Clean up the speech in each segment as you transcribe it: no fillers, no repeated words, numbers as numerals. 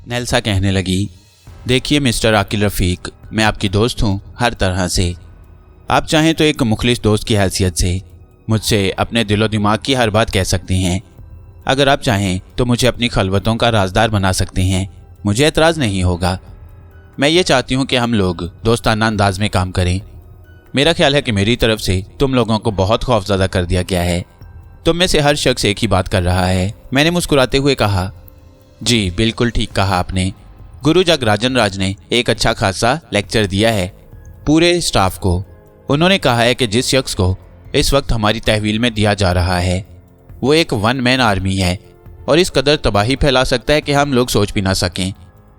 नेल्सा कहने लगी, देखिए मिस्टर आकिल रफ़ीक, मैं आपकी दोस्त हूँ हर तरह से। आप चाहें तो एक मुखलिस दोस्त की हैसियत से मुझसे अपने दिलो दिमाग की हर बात कह सकती हैं। अगर आप चाहें तो मुझे अपनी खलवतों का राजदार बना सकते हैं, मुझे एतराज़ नहीं होगा। मैं ये चाहती हूँ कि हम लोग दोस्ताना अंदाज में काम करें। मेरा ख्याल है कि मेरी तरफ से तुम लोगों को बहुत खौफज़दा कर दिया गया है। तुम में से हर शख्स एक ही बात कर रहा है। मैंने मुस्कुराते हुए कहा, जी बिल्कुल ठीक कहा आपने। गुरु जगराजन राज ने एक अच्छा खासा लेक्चर दिया है पूरे स्टाफ को। उन्होंने कहा है कि जिस शख्स को इस वक्त हमारी तहवील में दिया जा रहा है वो एक वन मैन आर्मी है और इस कदर तबाही फैला सकता है कि हम लोग सोच भी ना सकें।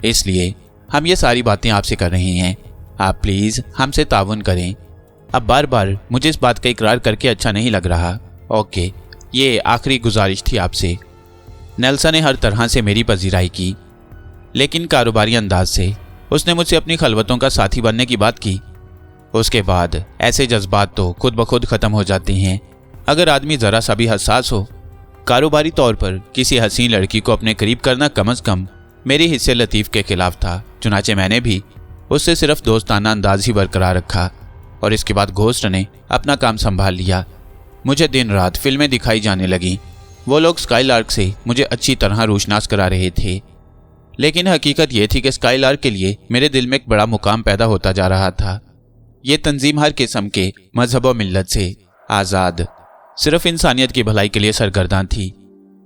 इसलिए हम ये सारी बातें आपसे कर रहे हैं। आप प्लीज़ हमसे ताउन करें। अब बार बार मुझे इस बात का इकरार करके अच्छा नहीं लग रहा। ओके, ये आखिरी गुजारिश थी आपसे। नेल्सा ने हर तरह से मेरी पजीराई की, लेकिन कारोबारी अंदाज से उसने मुझसे अपनी खलवतों का साथी बनने की बात की। उसके बाद ऐसे जज्बात तो खुद ब खुद ख़त्म हो जाते हैं अगर आदमी ज़रा सा भी हसास हो। कारोबारी तौर पर किसी हसीन लड़की को अपने करीब करना कम अज़ कम मेरे हिस्से लतीफ़ के खिलाफ था। चुनाचे मैंने भी उससे सिर्फ दोस्ताना अंदाज ही बरकरार रखा और इसके बाद घोस्ट ने अपना काम संभाल लिया। मुझे दिन रात फिल्में दिखाई जाने लगी। वो लोग स्काईलार्क से मुझे अच्छी तरह रोशनास करा रहे थे, लेकिन हकीकत ये थी कि स्काईलार्क के लिए मेरे दिल में एक बड़ा मुकाम पैदा होता जा रहा था। ये तंजीम हर किस्म के मजहब व मिल्लत से आज़ाद, सिर्फ इंसानियत की भलाई के लिए सरगर्दान थी।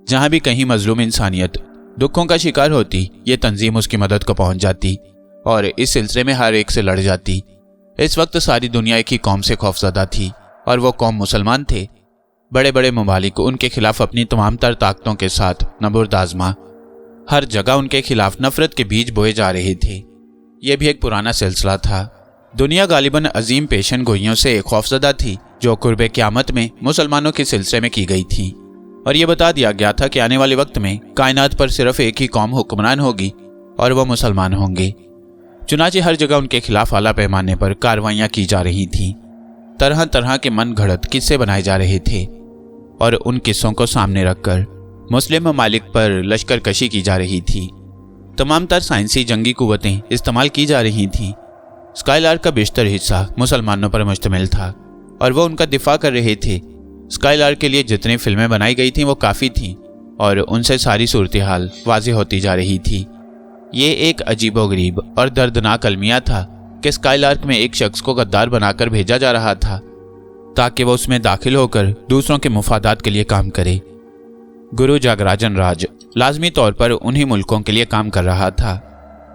जहाँ भी कहीं मजलूम इंसानियत दुखों का शिकार होती, ये तंजीम उसकी मदद को पहुँच जाती और इस सिलसिले में हर एक से लड़ जाती। इस वक्त सारी दुनिया एक ही कौम से खौफज़दा थी और वो कौम मुसलमान थे। बड़े बड़े ममालिक उनके खिलाफ अपनी तमाम तर ताकतों के साथ नबुर्द आज़मा हर जगह उनके खिलाफ नफरत के बीज बोए जा रहे थे। यह भी एक पुराना सिलसिला था। दुनिया गालिबन अजीम पेशन गोइयों से खौफज़दा थी जो कुर्बे क़यामत में मुसलमानों के सिलसिले में की गई थी, और यह बता दिया गया था कि आने वाले वक्त में कायनात पर सिर्फ एक ही कौम हुक्मरान होगी और वह मुसलमान होंगे। चुनाचे हर जगह उनके खिलाफ आला पैमाने पर कार्रवाइयाँ की जा रही थीं। तरह तरह के मन घड़त किस्से बनाए जा रहे थे और उन किस्सों को सामने रखकर मुस्लिम ममालिक पर लश्कर कशी की जा रही थी। तमाम तर साइंसी जंगी कुव्वतें इस्तेमाल की जा रही थीं। स्काईलार्क का बेशतर हिस्सा मुसलमानों पर मुश्तमिल था और वो उनका दिफा कर रहे थे। स्काईलार्क के लिए जितनी फिल्में बनाई गई थीं वो काफ़ी थीं और उनसे सारी सूरत हाल वाज़ेह होती जा रही थी। ये एक अजीबोगरीब और दर्दनाक अलमिया था कि स्काईलार्क में एक शख्स को गद्दार बनाकर भेजा जा रहा था ताकि वह उसमें दाखिल होकर दूसरों के मुफादात के लिए काम करे। गुरु जगराजन राज लाजमी तौर पर उन्हीं मुल्कों के लिए काम कर रहा था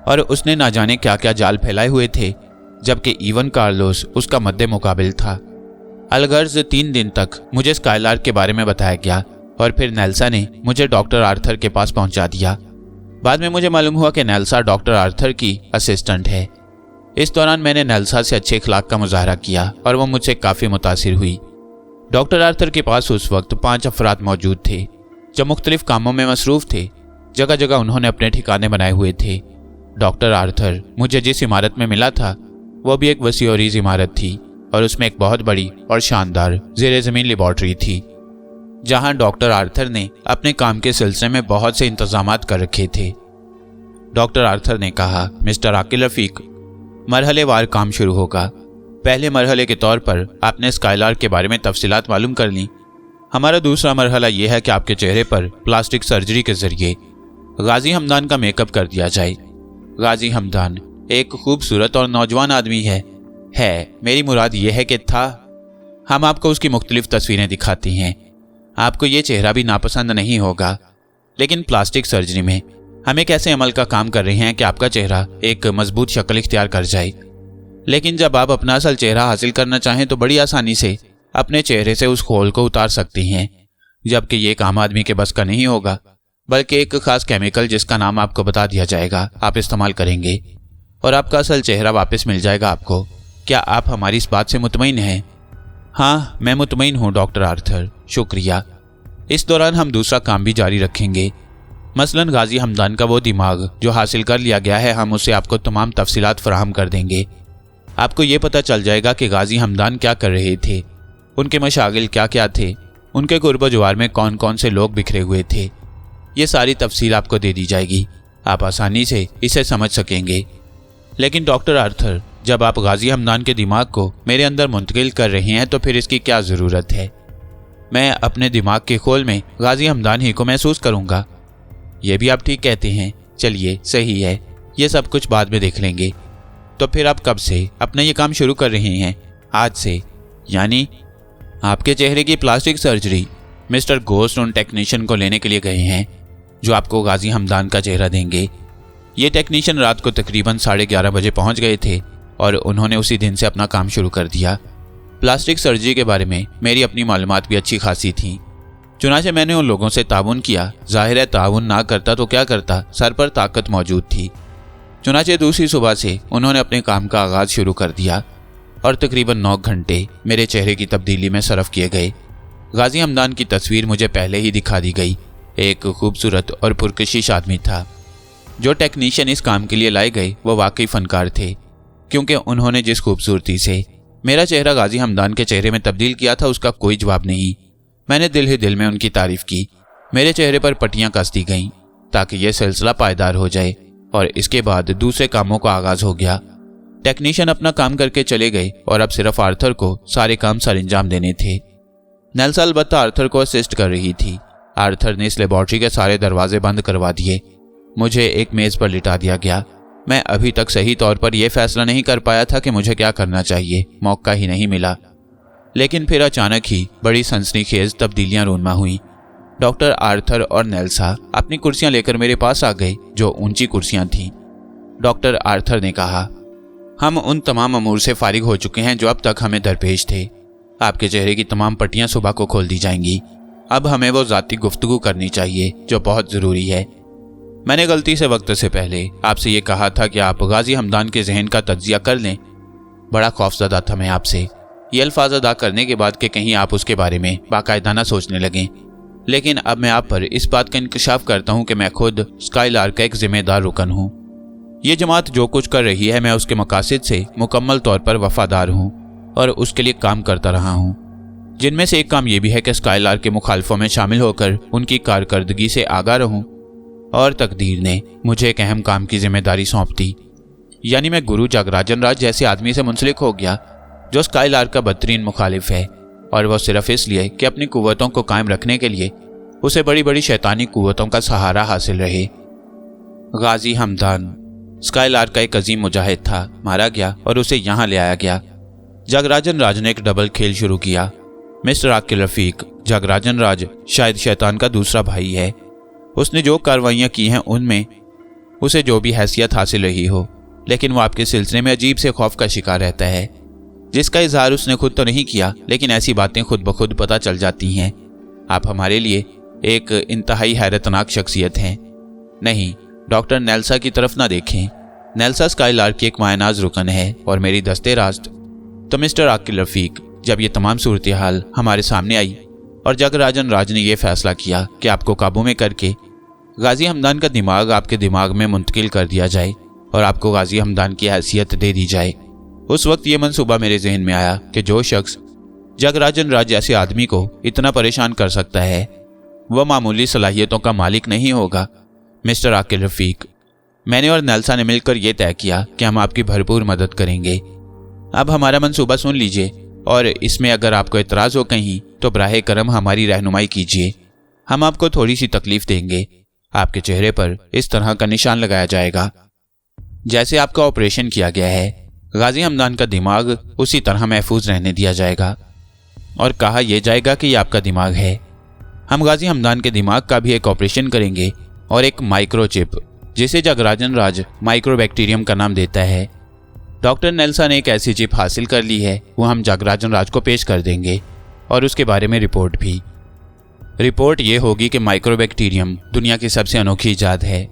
और उसने ना जाने क्या क्या जाल फैलाए हुए थे, जबकि इवन कार्लोस उसका मद्दे मुकाबिल था। अलगर्ज 3 दिन तक मुझे स्काईलार्क के बारे में बताया गया और फिर नेल्सा ने मुझे डॉक्टर आर्थर के पास पहुंचा दिया। बाद में मुझे मालूम हुआ कि नेल्सा डॉक्टर आर्थर की असिस्टेंट है। इस दौरान मैंने नेल्सा से अच्छे अखलाक का मुजाहरा किया और वह मुझसे काफ़ी मुतासिर हुई। डॉक्टर आर्थर के पास उस वक्त 5 अफराद मौजूद थे जो मुख्तलिफ कामों में मसरूफ़ थे। जगह जगह उन्होंने अपने ठिकाने बनाए हुए थे। डॉक्टर आर्थर मुझे जिस इमारत में मिला था वह भी एक वसी और ईज़ इमारत थी और उसमें एक बहुत बड़ी और शानदार ज़ेरे ज़मीन लेबॉर्ट्री थी जहां डॉक्टर आर्थर ने अपने काम के सिलसिले में बहुत से इंतजामात कर रखे थे। डॉक्टर आर्थर ने कहा, मिस्टर आकिल रफ़ीक, मरहलेवार काम शुरू होगा। पहले मरहले के तौर पर आपने स्काईलार्क के बारे में तफसीलात मालूम कर ली। हमारा दूसरा मरहला यह है कि आपके चेहरे पर प्लास्टिक सर्जरी के जरिए गाजी हमदान का मेकअप कर दिया जाए। गाजी हमदान एक खूबसूरत और नौजवान आदमी है। मेरी मुराद यह है कि था। हम आपको उसकी मुख्तलिफ तस्वीरें दिखाती हैं। आपको ये चेहरा भी नापसंद नहीं होगा, लेकिन प्लास्टिक सर्जरी में हम एक ऐसे अमल का काम कर रहे हैं कि आपका चेहरा एक मजबूत शक्ल इख्तियार कर जाए। लेकिन जब आप अपना असल चेहरा हासिल करना चाहें तो बड़ी आसानी से अपने चेहरे से उस खोल को उतार सकती हैं, जबकि ये काम आदमी के बस का नहीं होगा, बल्कि एक खास केमिकल जिसका नाम आपको बता दिया जाएगा आप इस्तेमाल करेंगे और आपका असल चेहरा वापस मिल जाएगा आपको। क्या आप हमारी इस बात से मुतमईन हैं? हाँ, मैं मुतमईन हूँ डॉक्टर आर्थर, शुक्रिया। इस दौरान हम दूसरा काम भी जारी रखेंगे। मसलन गाजी हमदान का वो दिमाग जो हासिल कर लिया गया है, हम उसे आपको तमाम तफसीलात फराहम कर देंगे। आपको ये पता चल जाएगा कि गाजी हमदान क्या कर रहे थे, उनके मशागिल क्या क्या थे, उनके कुर्ब जवार में कौन कौन से लोग बिखरे हुए थे। ये सारी तफसील आपको दे दी जाएगी। आप आसानी से इसे समझ सकेंगे। लेकिन डॉक्टर आर्थर, जब आप गाजी हमदान के दिमाग को मेरे अंदर मुंतकिल कर रहे हैं तो फिर इसकी क्या ज़रूरत है? मैं अपने दिमाग के खोल में गाजी हमदान ही को महसूस करूँगा। ये भी आप ठीक कहते हैं। चलिए, सही है, ये सब कुछ बाद में देख लेंगे। तो फिर आप कब से अपना ये काम शुरू कर रहे हैं? आज से। यानी आपके चेहरे की प्लास्टिक सर्जरी मिस्टर घोस्ट उन टेक्नीशियन को लेने के लिए गए हैं जो आपको गाजी हमदान का चेहरा देंगे। ये टेक्नीशियन रात को तकरीबन 11:30 बजे पहुंच गए थे और उन्होंने उसी दिन से अपना काम शुरू कर दिया। प्लास्टिक सर्जरी के बारे में मेरी अपनी मालूमात भी अच्छी खासी थी, चुनाचे मैंने उन लोगों से ताउन किया। जाहिर है ताउन ना करता तो क्या करता, सर पर ताकत मौजूद थी। चुनाचे दूसरी सुबह से उन्होंने अपने काम का आगाज़ शुरू कर दिया और तकरीबन 9 घंटे मेरे चेहरे की तब्दीली में सरफ किए गए। गाजी हमदान की तस्वीर मुझे पहले ही दिखा दी गई। एक खूबसूरत और पुरकशिश आदमी था। जो टेक्नीशियन इस काम के लिए लाए गए वो वाकई फनकार थे, क्योंकि उन्होंने जिस खूबसूरती से मेरा चेहरा गाजी हमदान के चेहरे में तब्दील किया था उसका कोई जवाब नहीं। मैंने दिल ही दिल में उनकी तारीफ की। मेरे चेहरे पर पट्टियां कस दी गईं ताकि यह सिलसिला पायदार हो जाए और इसके बाद दूसरे कामों का आगाज हो गया। टेक्नीशियन अपना काम करके चले गए और अब सिर्फ आर्थर को सारे काम सर अंजाम देने थे। नेल्सा अलबत्ता आर्थर को असिस्ट कर रही थी। आर्थर ने इस लेबॉर्ट्री के सारे दरवाजे बंद करवा दिए। मुझे एक मेज़ पर लिटा दिया गया। मैं अभी तक सही तौर पर यह फैसला नहीं कर पाया था कि मुझे क्या करना चाहिए, मौका ही नहीं मिला। लेकिन फिर अचानक ही बड़ी सनसनीखेज तब्दीलियां रूनमा हुई। डॉक्टर आर्थर और नेल्सा अपनी कुर्सियां लेकर मेरे पास आ गए, जो ऊंची कुर्सियां थीं। डॉक्टर आर्थर ने कहा, हम उन तमाम अमूर से फारिग हो चुके हैं जो अब तक हमें दरपेश थे। आपके चेहरे की तमाम पट्टियां सुबह को खोल दी जाएंगी। अब हमें वो ज़ाती गुफ्तगू करनी चाहिए जो बहुत ज़रूरी है। मैंने गलती से वक्त से पहले आपसे ये कहा था कि आप गाजी हमदान के जहन का तज्जिया कर लें। बड़ा खौफजदा था मैं आपसे, ये अल्फाज अदा करने के बाद कि कहीं आप उसके बारे में बाकायदाना सोचने लगें। लेकिन अब मैं आप पर इस बात का इंकशाफ करता हूँ कि मैं खुद स्काईलार्क का एक जिम्मेदार रुकन हूँ। ये जमात जो कुछ कर रही है मैं उसके मकासद से मुकम्मल तौर पर वफादार हूँ और उसके लिए काम करता रहा हूँ। जिनमें से एक काम यह भी है कि स्काईलार्क के मुखालफों में शामिल होकर उनकी कारकर्दगी से आगाह रहूं। और तकदीर ने मुझे एक अहम काम की जिम्मेदारी सौंप दी, यानी मैं गुरु जगराजन राज जैसे आदमी से मुंसलिक हो गया जो स्काईलार्क का बदतरीन मुखालिफ है, और वह सिर्फ इसलिए कि अपनी कुव्वतों को कायम रखने के लिए उसे बड़ी बड़ी शैतानी कुव्वतों का सहारा हासिल रहे। गाजी हमदान स्काईलार्क का एक अजीम मुजाहिद था, मारा गया और उसे यहाँ ले आया गया। जगराजन राज ने एक डबल खेल शुरू किया। मिस्टर आकिल रफीक, जगराजन राज शायद शैतान का दूसरा भाई है। उसने जो कार्रवाइयाँ की हैं उनमें उसे जो भी हैसियत हासिल रही हो, लेकिन वो आपके सिलसिले में अजीब से खौफ का शिकार रहता है, जिसका इजहार उसने खुद तो नहीं किया, लेकिन ऐसी बातें खुद ब खुद पता चल जाती हैं। आप हमारे लिए एक इंतहाई हैरतनाक शख्सियत हैं। नहीं, डॉक्टर नेल्सा की तरफ ना देखें। नेल्सा स्काईलार्क की एक मायनाज रुकन है और मेरी दस्ते रास्त। तो मिस्टर आकिल रफीक, जब ये तमाम सूरत हाल हमारे सामने आई और जगराजन राज ने यह फैसला किया कि आपको काबू में करके गाजी हमदान का दिमाग आपके दिमाग में मुंतकिल कर दिया जाए और आपको गाजी हमदान की हैसियत दे दी जाए, उस वक्त ये मंसूबा मेरे जहन में आया कि जो शख्स जगराजन राज जैसे आदमी को इतना परेशान कर सकता है वह मामूली सलाहियतों का मालिक नहीं होगा। मिस्टर आकिल रफीक, मैंने और नेल्सा ने मिलकर यह तय किया कि हम आपकी भरपूर मदद करेंगे। अब हमारा मंसूबा सुन लीजिए और इसमें अगर आपको एतराज हो कहीं तो बराहे करम हमारी रहनुमाई कीजिए। हम आपको थोड़ी सी तकलीफ देंगे। आपके चेहरे पर इस तरह का निशान लगाया जाएगा जैसे आपका ऑपरेशन किया गया है। गाजी हमदान का दिमाग उसी तरह महफूज रहने दिया जाएगा और कहा यह जाएगा कि यह आपका दिमाग है। हम गाजी हमदान के दिमाग का भी एक ऑपरेशन करेंगे और एक माइक्रोचिप, जिसे जगराजन राज माइक्रोबैक्टीरियम का नाम देता है। डॉक्टर नेल्सा ने एक ऐसी चिप हासिल कर ली है, वो हम जगराजन राज को पेश कर देंगे और उसके बारे में रिपोर्ट भी। रिपोर्ट ये होगी कि माइक्रोबैक्टीरियम दुनिया की सबसे अनोखी इजाद है।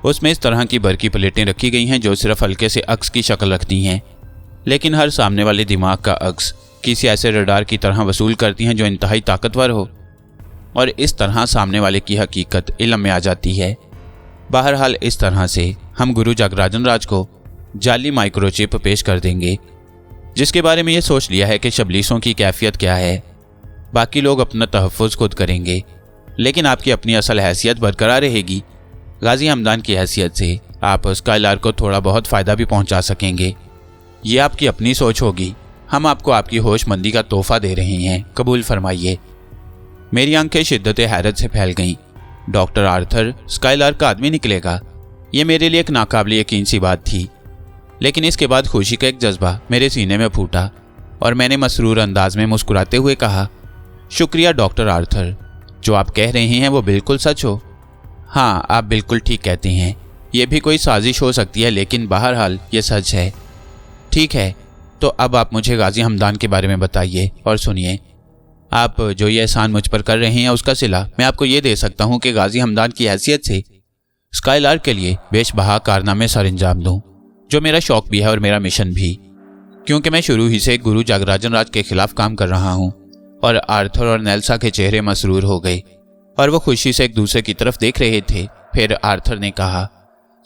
उसमें इस तरह की बरकी प्लेटें रखी गई हैं जो सिर्फ हल्के से अक्स की शक्ल रखती हैं, लेकिन हर सामने वाले दिमाग का अक्स किसी ऐसे रडार की तरह वसूल करती हैं जो इंतहाई ताकतवर हो, और इस तरह सामने वाले की हकीकत इल्म में आ जाती है। बहरहाल इस तरह से हम गुरु जगराजन राज को जाली माइक्रोचिप पेश कर देंगे, जिसके बारे में ये सोच लिया है कि शबलीसों की कैफियत क्या है। बाकी लोग अपना तहफ़्फ़ुज़ खुद करेंगे, लेकिन आपकी अपनी असल हैसियत बरकरार रहेगी। गाजी हमदान की हैसियत से आप स्काइलार्क को थोड़ा बहुत फ़ायदा भी पहुंचा सकेंगे। ये आपकी अपनी सोच होगी, हम आपको आपकी होशमंदी का तोहफा दे रहे हैं, कबूल फरमाइए। मेरी आंखें शिद्दत हैरत से फैल गईं। डॉक्टर आर्थर स्काइलार्क का आदमी निकलेगा, ये मेरे लिए एक नाकाबिल यकीन सी बात थी। लेकिन इसके बाद खुशी का एक जज्बा मेरे सीने में फूटा और मैंने मसरूर अंदाज में मुस्कुराते हुए कहा, शुक्रिया डॉक्टर आर्थर, जो आप कह रहे हैं वो बिल्कुल सच हो। हाँ, आप बिल्कुल ठीक कहते हैं, ये भी कोई साजिश हो सकती है, लेकिन बहरहाल ये सच है। ठीक है, तो अब आप मुझे गाजी हमदान के बारे में बताइए और सुनिए। आप जो ये एहसान मुझ पर कर रहे हैं उसका सिला मैं आपको ये दे सकता हूँ कि गाजी हमदान की हैसियत से स्काइलार्क के लिए बेशबहा कारनामे सर अंजाम दूँ, जो मेरा शौक भी है और मेरा मिशन भी, क्योंकि मैं शुरू ही से गुरु जगराजन राज के खिलाफ काम कर रहा हूँ। और आर्थर और नेल्सा के चेहरे मसरूर हो गए और वो खुशी से एक दूसरे की तरफ देख रहे थे। फिर आर्थर ने कहा,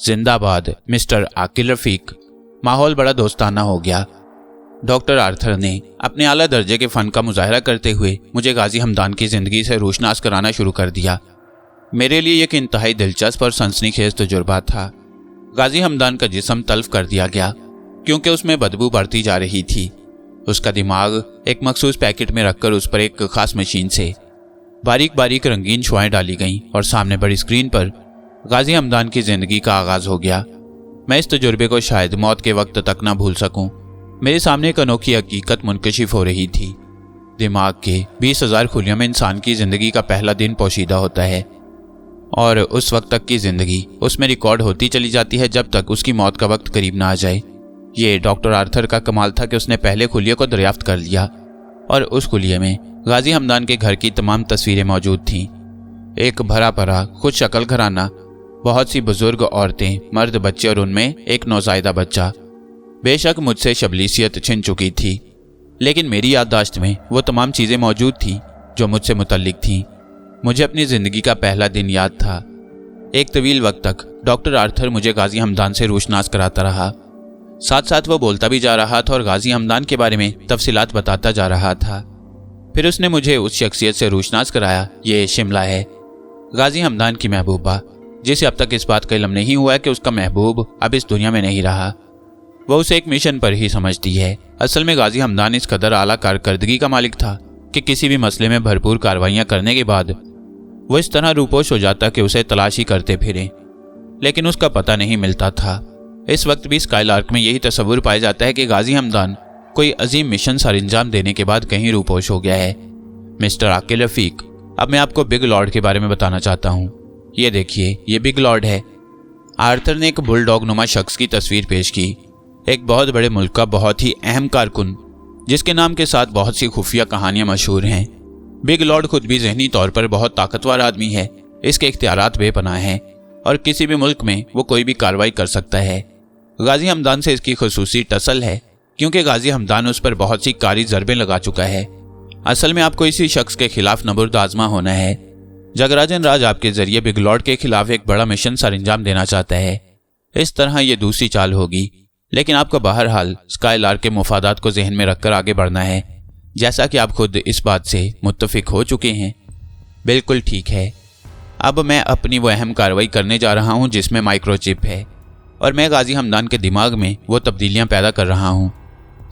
जिंदाबाद मिस्टर आकिल रफीक। माहौल बड़ा दोस्ताना हो गया। डॉक्टर आर्थर ने अपने आला दर्जे के फ़न का मुजाहरा करते हुए मुझे गाजी हमदान की ज़िंदगी से रोशनास कराना शुरू कर दिया। मेरे लिए एक इंतहाई दिलचस्प और सनसनीखेज तजुर्बा था। गाजी हमदान का जिस्म तल्फ कर दिया गया क्योंकि उसमें बदबू बढ़ती जा रही थी। उसका दिमाग एक मखसूस पैकेट में रखकर उस पर एक खास मशीन से बारीक बारीक रंगीन शुआएं डाली गईं और सामने बड़ी स्क्रीन पर गाजी हमदान की ज़िंदगी का आगाज़ हो गया। मैं इस तजुर्बे को शायद मौत के वक्त तक ना भूल सकूं। मेरे सामने एक अनोखी हकीकत मुनकशिफ हो रही थी। दिमाग के 20,000 खुलियों में इंसान की ज़िंदगी का पहला दिन पोशीदा होता है और उस वक्त तक की ज़िंदगी उसमें रिकॉर्ड होती चली जाती है जब तक उसकी मौत का वक्त करीब ना आ जाए। ये डॉक्टर आर्थर का कमाल था कि उसने पहले खुलिये को दरियाफ्त कर लिया और उस खुलिये में गाजी हमदान के घर की तमाम तस्वीरें मौजूद थीं। एक भरा भरा खुद शक्ल घराना, बहुत सी बुजुर्ग औरतें, मर्द, बच्चे और उनमें एक नौज़ायदा बच्चा। बेशक मुझसे शबलीसियत छिन चुकी थी, लेकिन मेरी याददाश्त में वो तमाम चीज़ें मौजूद थीं जो मुझसे मुतल्लिक थीं। मुझे अपनी ज़िंदगी का पहला दिन याद था। एक तवील वक्त तक डॉक्टर आर्थर मुझे गाजी हमदान से रोशनास कराता रहा। साथ साथ वो बोलता भी जा रहा था और गाजी हमदान के बारे में तफसीलात बताता जा रहा था। फिर उसने मुझे उस शख्सियत से रोशनास कराया। ये शिमला है, गाजी हमदान की महबूबा, जिसे अब तक इस बात का इल्म नहीं हुआ है कि उसका महबूब अब इस दुनिया में नहीं रहा। वो उसे एक मिशन पर ही समझती है। असल में गाजी हमदान इस कदर आला कारकर्दगी का मालिक था कि किसी भी मसले में भरपूर कार्रवाइयाँ करने के बाद वो इस तरह रूपोश हो जाता कि उसे तलाशी करते फिरें, लेकिन उसका पता नहीं मिलता था। इस वक्त भी स्काइलार्क में यही तस्वुर पाया जाता है कि गाजी हमदान कोई अजीम मिशन सर अंजाम देने के बाद कहीं रूपोश हो गया है। मिस्टर आकिल रफीक, अब मैं आपको बिग लॉर्ड के बारे में बताना चाहता हूँ। ये देखिए, ये बिग लॉर्ड है। आर्थर ने एक बुलडॉग नुमा शख्स की तस्वीर पेश की, एक बहुत बड़े मुल्क का बहुत ही अहम कारकुन, जिसके नाम के साथ बहुत सी खुफिया कहानियां मशहूर हैं। बिग लॉर्ड खुद भी ज़हनी तौर पर बहुत ताकतवर आदमी है। इसके इख्तियारात बेपनाह हैं और किसी भी मुल्क में वो कोई भी कार्रवाई कर सकता है। गाजी हमदान से इसकी खुसूसी टसल है क्योंकि गाजी हमदान उस पर बहुत सी कारी ज़रबें लगा चुका है। असल में आपको इसी शख्स के खिलाफ नबुर्द आजमा होना है। जगराजन राज आपके जरिए बिग लॉर्ड के खिलाफ एक बड़ा मिशन सर अंजाम देना चाहता है। इस तरह ये दूसरी चाल होगी, लेकिन आपको बहरहाल स्काइलार्क के मुफादात को जहन में रखकर आगे बढ़ना है, जैसा कि आप खुद इस बात से मुत्तफिक हो चुके हैं। बिल्कुल ठीक है। अब मैं अपनी वो अहम कार्रवाई करने जा रहा हूँ जिसमें माइक्रोचिप है, और मैं गाजी हमदान के दिमाग में वो तब्दीलियाँ पैदा कर रहा हूँ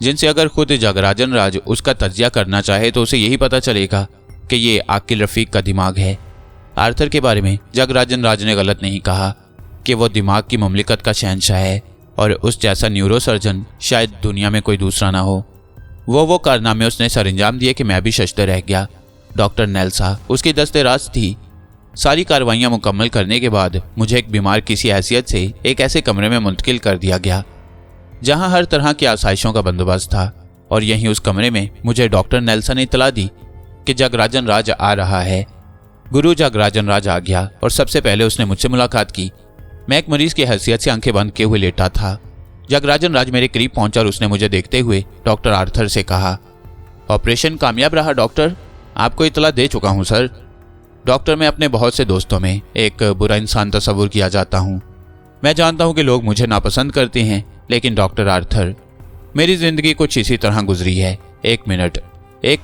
जिनसे अगर खुद जगराजन राज उसका तज्जिया करना चाहे तो उसे यही पता चलेगा कि ये आकिल रफीक का दिमाग है। आर्थर के बारे में जगराजन राज ने गलत नहीं कहा कि वो दिमाग की मुमलिकत का शहंशाह है और उस जैसा न्यूरो सर्जन शायद दुनिया में कोई दूसरा ना हो। वो कारनामे उसने सर अंजाम दिए कि मैं भी शशदर रह गया। डॉक्टर नेल्सा उसकी दस्ते राज थी। सारी कार्रवाइयाँ मुकम्मल करने के बाद मुझे एक बीमार किसी हैसियत से एक ऐसे कमरे में मुंतकिल कर दिया गया जहाँ हर तरह की आसाइशों का बंदोबस्त था, और यहीं उस कमरे में मुझे डॉक्टर नेल्सा ने इतला दी कि जगराजन राज आ रहा है। गुरु जगराजन राज आ गया और सबसे पहले उसने मुझसे मुलाकात की। मैं एक मरीज की हैसियत से आंखें बंद किए हुए लेटा था। जगराजन राज मेरे करीब पहुंचा और उसने मुझे देखते हुए डॉक्टर आर्थर से कहा, ऑपरेशन कामयाब रहा डॉक्टर? आपको इतला दे चुका हूं सर। डॉक्टर, मैं अपने बहुत से दोस्तों में एक बुरा इंसान तस्वुर किया जाता हूं। मैं जानता हूं कि लोग मुझे नापसंद करते हैं, लेकिन डॉक्टर आर्थर, मेरी जिंदगी कुछ इसी तरह गुजरी है। एक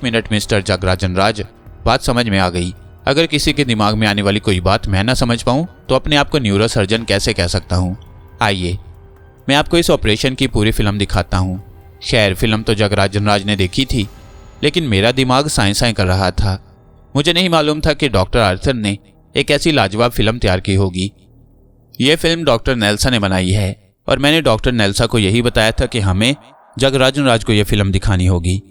मिनट मिस्टर जगराजन राज, बात समझ में आ गई। अगर किसी के दिमाग में आने वाली कोई बात मैं ना समझ पाऊँ तो अपने आप को न्यूरो सर्जन कैसे कह सकता हूँ। आइए मैं आपको इस ऑपरेशन की पूरी फिल्म दिखाता हूँ। खैर फिल्म तो जगराजन राज ने देखी थी, लेकिन मेरा दिमाग साए कर रहा था। मुझे नहीं मालूम था कि डॉक्टर आर्थर ने एक ऐसी लाजवाब फिल्म तैयार की होगी। यह फिल्म डॉक्टर नेल्सा ने बनाई है और मैंने डॉक्टर नेल्सा को यही बताया था कि हमें जगराजन राज को यह फिल्म दिखानी होगी।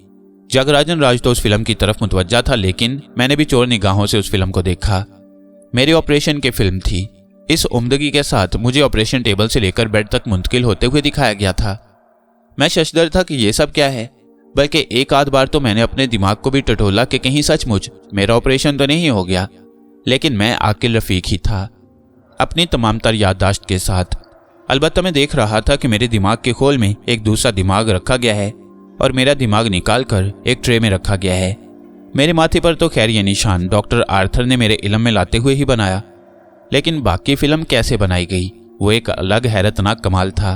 जगराजन राज तो उस फिल्म की तरफ मुतवज्जा था, लेकिन मैंने भी चोर निगाहों से उस फिल्म को देखा। मेरी ऑपरेशन की फिल्म थी। इस उम्दगी के साथ मुझे ऑपरेशन टेबल से लेकर बेड तक मुंतकिल होते हुए दिखाया गया था। मैं शशदर था कि ये सब क्या है, बल्कि एक आध बार तो मैंने अपने दिमाग को भी टटोला कि कहीं सचमुच मेरा ऑपरेशन तो नहीं हो गया। लेकिन मैं आकिल रफीक ही था, अपनी तमाम तर याददाश्त के साथ। अलबत्ता मैं देख रहा था कि मेरे दिमाग के खोल में एक दूसरा दिमाग रखा गया है और मेरा दिमाग निकाल कर एक ट्रे में रखा गया है। मेरे माथे पर तो खैर ये निशान डॉक्टर आर्थर ने मेरे इल्म में लाते हुए ही बनाया, लेकिन बाकी फिल्म कैसे बनाई गई वो एक अलग हैरतनाक कमाल था।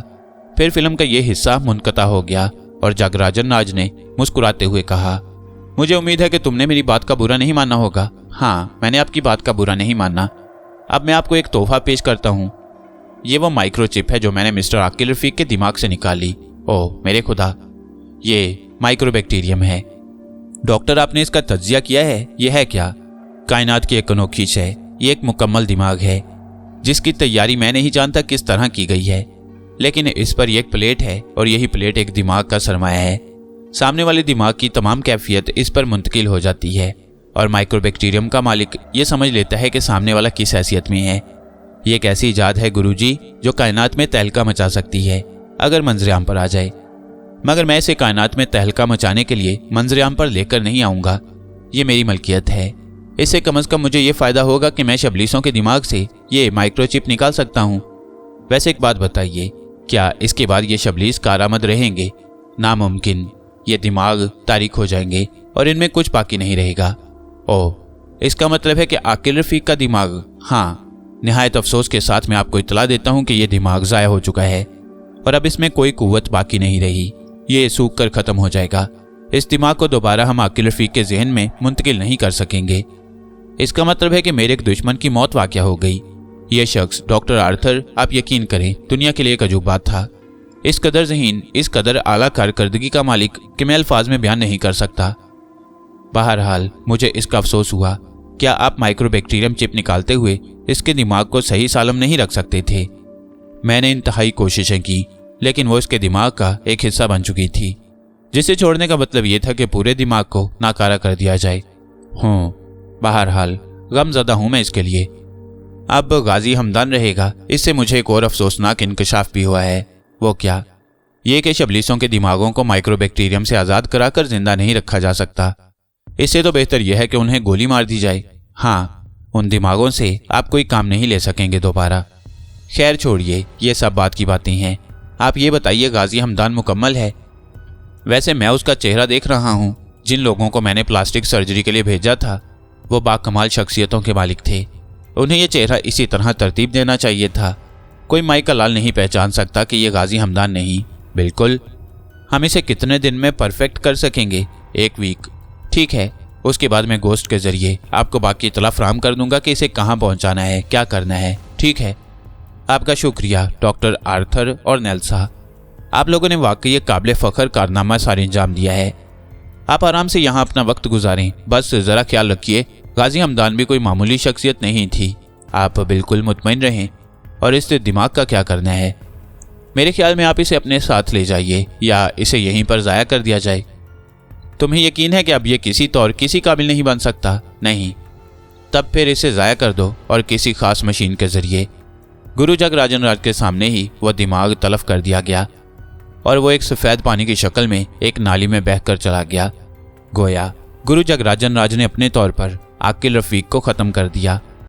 फिर फिल्म का ये हिस्सा मुनक़ता हो गया और जगराजन राज ने मुस्कुराते हुए कहा, मुझे उम्मीद है कि तुमने मेरी बात का बुरा नहीं माना होगा। हाँ, मैंने आपकी बात का बुरा नहीं माना। अब मैं आपको एक तोहफा पेश करता हूँ। ये वो माइक्रोचिप है जो मैंने मिस्टर आकिल रफीक के दिमाग से निकाली। ओह मेरे खुदा, ये माइक्रोबैक्टीरियम है। डॉक्टर आपने इसका तज्जिया किया है? ये है क्या? कायनात की एक अनोखी शय, ये एक मुकम्मल दिमाग है जिसकी तैयारी मैं नहीं जानता किस तरह की गई है, लेकिन इस पर एक प्लेट है और यही प्लेट एक दिमाग का सरमाया है। सामने वाले दिमाग की तमाम कैफियत इस पर मुंतकिल हो जाती है और माइक्रोबैक्टीरियम का मालिक ये समझ लेता है कि सामने वाला किस हैसियत में है। ये एक ऐसी इजाद है गुरुजी जो कायनात में तहलका मचा सकती है अगर मंजर-ए-आम पर आ जाए, मगर मैं इसे कायनात में तहलका मचाने के लिए मंजर-ए-आम पर लेकर नहीं आऊँगा। ये मेरी मलकियत है। इससे कम से कम मुझे ये फ़ायदा होगा कि मैं शबलीसों के दिमाग से ये माइक्रोचिप निकाल सकता हूँ। वैसे एक बात बताइए, क्या इसके बाद ये शबलीस कारामद रहेंगे? नामुमकिन। ये दिमाग तारीख हो जाएंगे और इनमें कुछ बाकी नहीं रहेगा। ओह, इसका मतलब है कि आकिल रफीक का दिमाग। हाँ, निहायत अफसोस के साथ मैं आपको इतला देता हूँ कि ये दिमाग ज़ाया हो चुका है और अब इसमें कोई कुव्वत बाकी नहीं रही। ये सूख कर ख़त्म हो जाएगा। इस दिमाग को दोबारा हम आकिल रफीक के जहन में मुंतकिल नहीं कर सकेंगे। इसका मतलब है कि मेरे एक दुश्मन की मौत वाक़या हो गई। यह शख्स डॉक्टर आर्थर, आप यकीन करें, दुनिया के लिए एक अजूब बात था। इस कदर ज़हीन, इस कदर आला कारकर्दगी का मालिक कि मैं अल्फाज में बयान नहीं कर सकता। बहरहाल मुझे इसका अफसोस हुआ। क्या आप माइक्रोबैक्टीरियम चिप निकालते हुए इसके दिमाग को सही सालम नहीं रख सकते थे? मैंने इंतहाई कोशिशें की, लेकिन वो इसके दिमाग का एक हिस्सा बन चुकी थी, जिसे छोड़ने का मतलब ये था कि पूरे दिमाग को नाकारा कर दिया जाए। बहरहाल गमज़दा हूँ मैं इसके लिए। अब गाजी हमदान रहेगा। इससे मुझे एक और अफसोसनाक इंकशाफ भी हुआ है। वो क्या? ये कि शबलीसों के दिमागों को माइक्रोबैक्टीरियम से आज़ाद कराकर जिंदा नहीं रखा जा सकता। इससे तो बेहतर यह है कि उन्हें गोली मार दी जाए। हाँ, उन दिमागों से आप कोई काम नहीं ले सकेंगे दोबारा। खैर छोड़िए, ये सब बात की बातें हैं। आप ये बताइए, गाजी हमदान मुकम्मल है? वैसे मैं उसका चेहरा देख रहा हूँ। जिन लोगों को मैंने प्लास्टिक सर्जरी के लिए भेजा था वो बाकमाल शख्सियतों के मालिक थे। उन्हें यह चेहरा इसी तरह तरतीब देना चाहिए था। कोई माई का लाल नहीं पहचान सकता कि यह गाजी हमदान नहीं। बिल्कुल। हम इसे कितने दिन में परफेक्ट कर सकेंगे? 1 वीक। ठीक है, उसके बाद मैं गोश्त के जरिए आपको बाकी इतला फराहम कर दूंगा कि इसे कहाँ पहुँचाना है, क्या करना है। ठीक है। आपका शुक्रिया डॉक्टर आर्थर और नेल्सा। आप लोगों ने वाकई एक काबिल फ़ख्र कारनामा सारे अंजाम दिया है। आप आराम से यहाँ अपना वक्त गुजारें। बस ज़रा ख्याल रखिए, गाजी हमदान भी कोई मामूली शख्सियत नहीं थी। आप बिल्कुल मुतमईन रहें। और इस दिमाग का क्या करना है? मेरे ख्याल में आप इसे अपने साथ ले जाइए या इसे यहीं पर ज़ाया कर दिया जाए। तुम्हें यकीन है कि अब ये किसी तौर किसी काबिल नहीं बन सकता? नहीं। तब फिर इसे ज़ाया कर दो और किसी खास मशीन के ज़रिए। गुरु जगराजन राज के सामने ही वह दिमाग तलफ कर दिया गया और वो एक सफ़ेद पानी की शक्ल में एक नाली में बहकर चला गया। गोया गुरु जगराजन राज ने अपने तौर पर आकिल रफीक को ख़त्म कर दिया।